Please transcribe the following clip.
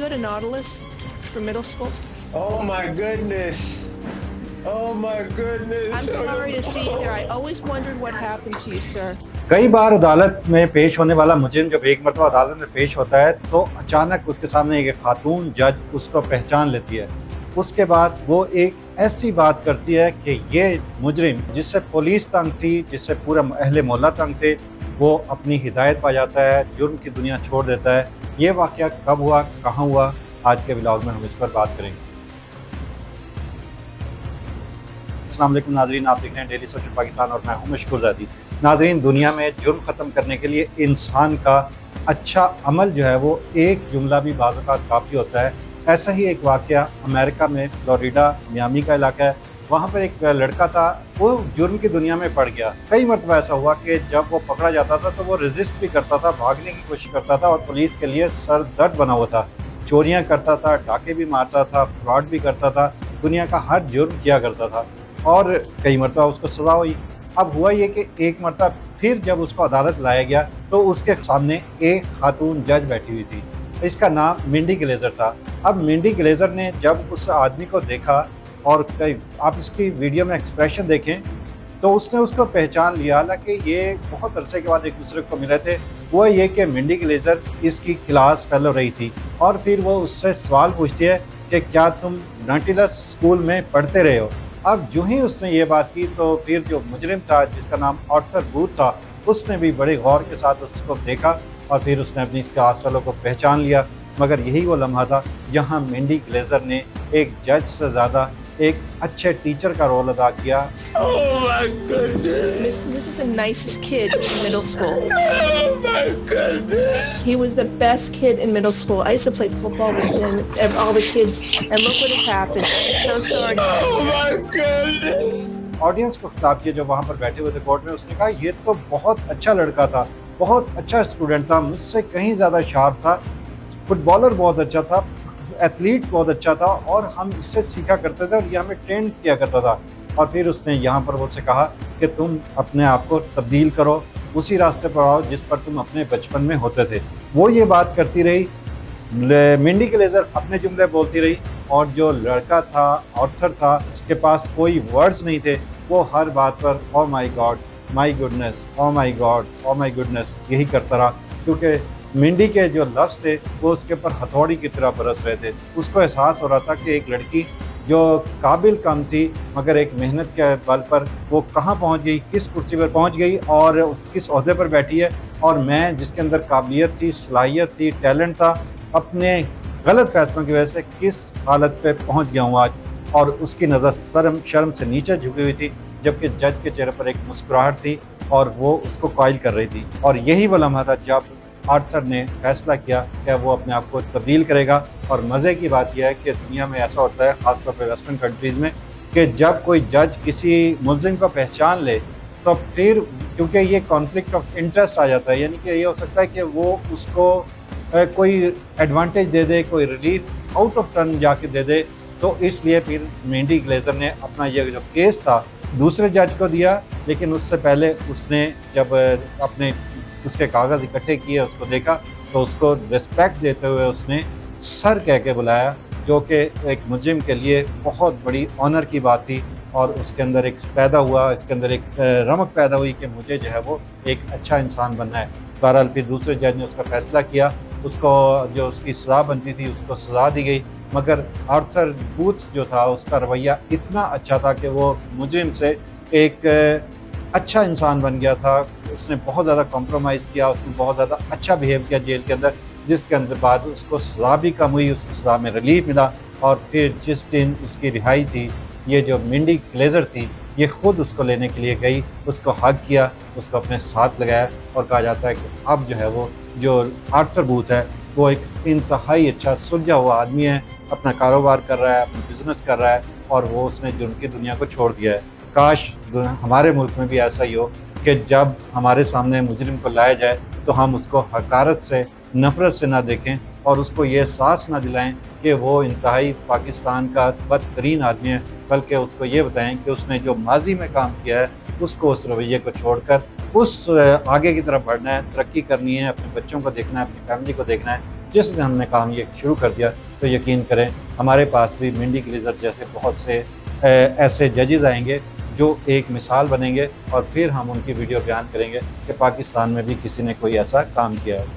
go to Nautilus for middle school? Oh my goodness. Oh my goodness. I'm sorry to see you here. I always wondered what happened to you, sir. कई बार अदालत में पेश होने वाला मुजरिम जब एक मरतबा अदालत में पेश होता है तो अचानक उसके सामने एक खातून जज उसको पहचान लेती है। उसके बाद वो एक ऐसी बात करती है कि ये मुजरिम जिससे पुलिस तंग थी, जिससे पूरा अहले मोहल्ला तंग थे, वो अपनी हिदायत पा जाता है, जुर्म की दुनिया छोड़ देता है। ये वाक़या कब हुआ, कहाँ हुआ, आज के व्लॉग में हम इस पर बात करेंगे। अस्सलाम वालेकुम नाज़रीन, आप देख रहे हैं डेली सोशल पाकिस्तान और मैं हूं मशकूर ज़ादी। नाज़रीन, दुनिया में जुर्म ख़त्म करने के लिए इंसान का अच्छा अमल जो है वो एक जुमला भी बाज़ औक़ात काफ़ी होता है। ऐसा ही एक वाक़या अमेरिका में फ्लोरिडा मियामी का इलाका है, वहाँ पर एक लड़का था, वो जुर्म की दुनिया में पड़ गया। कई मरतबा ऐसा हुआ कि जब वो पकड़ा जाता था तो वो रेजिस्ट भी करता था, भागने की कोशिश करता था और पुलिस के लिए सर दर्द बना हुआ था। चोरियाँ करता था, डाके भी मारता था, फ्रॉड भी करता था, दुनिया का हर जुर्म किया करता था और कई मरतबा उसको सज़ा हुई। अब हुआ ये कि एक मरतबा फिर जब उसको अदालत लाया गया तो उसके सामने एक खातून जज बैठी हुई थी। इसका नाम मिंडी ग्लेजर था। अब मिंडी ग्लेजर ने जब उस आदमी को देखा और कई आप इसकी वीडियो में एक्सप्रेशन देखें तो उसने उसको पहचान लिया। हालांकि ये बहुत अरसे के बाद एक दूसरे को मिले थे। वो ये कि मिंडी ग्लेजर इसकी क्लास फेलो रही थी और फिर वो उससे सवाल पूछती है कि क्या तुम नॉटिलस स्कूल में पढ़ते रहे हो। अब जो ही उसने ये बात की तो फिर जो मुजरिम था जिसका नाम आर्थर बूथ था, उसने भी बड़े गौर के साथ उसको देखा और फिर उसने अपनी क्लास फेलो को पहचान लिया। मगर यही वो लम्हा था जहाँ मिंडी ग्लेजर ने एक जज से ज़्यादा एक अच्छे टीचर का रोल अदा किया। Oh my goodness. This is the nicest kid in middle school. Oh my goodness. He was the best kid in middle school. I used to play football with him and all the kids, and look what has happened. So sorry. Oh my goodness. Audience को खिताब किया जो वहाँ पर बैठे हुए थे court में। उसने कहा ये तो बहुत अच्छा लड़का था, बहुत अच्छा स्टूडेंट था, मुझसे कहीं ज़्यादा शार्प था, फुटबॉलर बहुत अच्छा था, एथलीट बहुत अच्छा था और हम इससे सीखा करते थे और ये हमें ट्रेन किया करता था। और फिर उसने यहाँ पर वो से कहा कि तुम अपने आप को तब्दील करो, उसी रास्ते पर आओ जिस पर तुम अपने बचपन में होते थे। वो ये बात करती रही, मिंडी ग्लेजर अपने जुमले बोलती रही और जो लड़का था आर्थर था उसके पास कोई वर्ड्स नहीं थे। वो हर बात पर oh my God, my goodness, oh my God, oh my goodness यही करता रहा, क्योंकि मिंडी के जो लफ्ज़ थे वो उसके ऊपर हथौड़ी की तरह बरस रहे थे। उसको एहसास हो रहा था कि एक लड़की जो काबिल कम थी मगर एक मेहनत के बल पर वो कहाँ पहुँच गई, किस कुर्सी पर पहुँच गई और किस ओहदे पर बैठी है। और मैं जिसके अंदर काबिलियत थी, सलाहियत थी, टैलेंट था, अपने गलत फैसलों की वजह से किस हालत पे पहुँच गया हूँ आज। और उसकी नज़र शर्म से नीचे झुकी हुई थी, जबकि जज के चेहरे पर एक मुस्कुराहट थी और वो उसको कायल कर रही थी। और यही वो लम्हा था जब आर्थर ने फैसला किया कि वो अपने आप को तब्दील करेगा। और मज़े की बात यह है कि दुनिया में ऐसा होता है, ख़ासतौर पर वेस्टर्न कंट्रीज़ में, कि जब कोई जज किसी मुलजिम को पहचान ले तो फिर क्योंकि ये कॉन्फ्लिक्ट ऑफ इंटरेस्ट आ जाता है, यानी कि ये हो सकता है कि वो उसको कोई एडवांटेज दे दे, कोई रिलीफ आउट ऑफ टर्न जाके दे दे। तो इसलिए फिर मिंडी ग्लेजर ने अपना ये जो केस था दूसरे जज को दिया, लेकिन उससे पहले उसने जब अपने उसके कागज़ इकट्ठे किए, उसको देखा तो उसको रिस्पेक्ट देते हुए उसने सर कह के बुलाया, जो कि एक मुजरिम के लिए बहुत बड़ी ऑनर की बात थी। और उसके अंदर एक पैदा हुआ, इसके अंदर एक रमक पैदा हुई कि मुझे जो है वो एक अच्छा इंसान बनना है। बहरहाल फिर दूसरे जज ने उसका फ़ैसला किया, उसको जो उसकी सज़ा बनती थी उसको सज़ा दी गई। मगर आर्थर बूथ जो था उसका रवैया इतना अच्छा था कि वो मुजरिम से एक अच्छा इंसान बन गया था। उसने बहुत ज़्यादा कॉम्प्रोमाइज़ किया, उसने बहुत ज़्यादा अच्छा बिहेव किया जेल के अंदर, जिसके अंदर बाद उसको सज़ा भी कम हुई, उसकी सज़ा में रिलीफ मिला। और फिर जिस दिन उसकी रिहाई थी, ये जो मिंडी ग्लेजर थी ये ख़ुद उसको लेने के लिए गई, उसको हग किया, उसको अपने साथ लगाया और कहा जाता है कि अब जो है वो जो आर्थर बूथ है वो एक इंतहाई अच्छा सुलझा हुआ आदमी है, अपना कारोबार कर रहा है, अपना बिज़नेस कर रहा है और वो उसने जुर्म की दुनिया को छोड़ दिया है। काश हमारे मुल्क में भी ऐसा ही हो कि जब हमारे सामने मुजरिम को लाया जाए तो हम उसको हकारत से, नफ़रत से ना देखें और उसको ये एहसास ना दिलाएं कि वो इंतहाई पाकिस्तान का बदतरीन आदमी है, बल्कि उसको ये बताएं कि उसने जो माजी में काम किया है उसको, उस रवैये को छोड़कर उस आगे की तरफ बढ़ना है, तरक्की करनी है, अपने बच्चों को देखना है, अपनी फैमिली को देखना है। جس دن ہم نے کام یہ شروع کر دیا تو یقین کریں ہمارے پاس بھی منڈی کلیزر جیسے بہت سے ایسے ججز آئیں گے جو ایک مثال بنیں گے، اور پھر ہم ان کی ویڈیو بیان کریں گے کہ پاکستان میں بھی کسی نے کوئی ایسا کام کیا ہے۔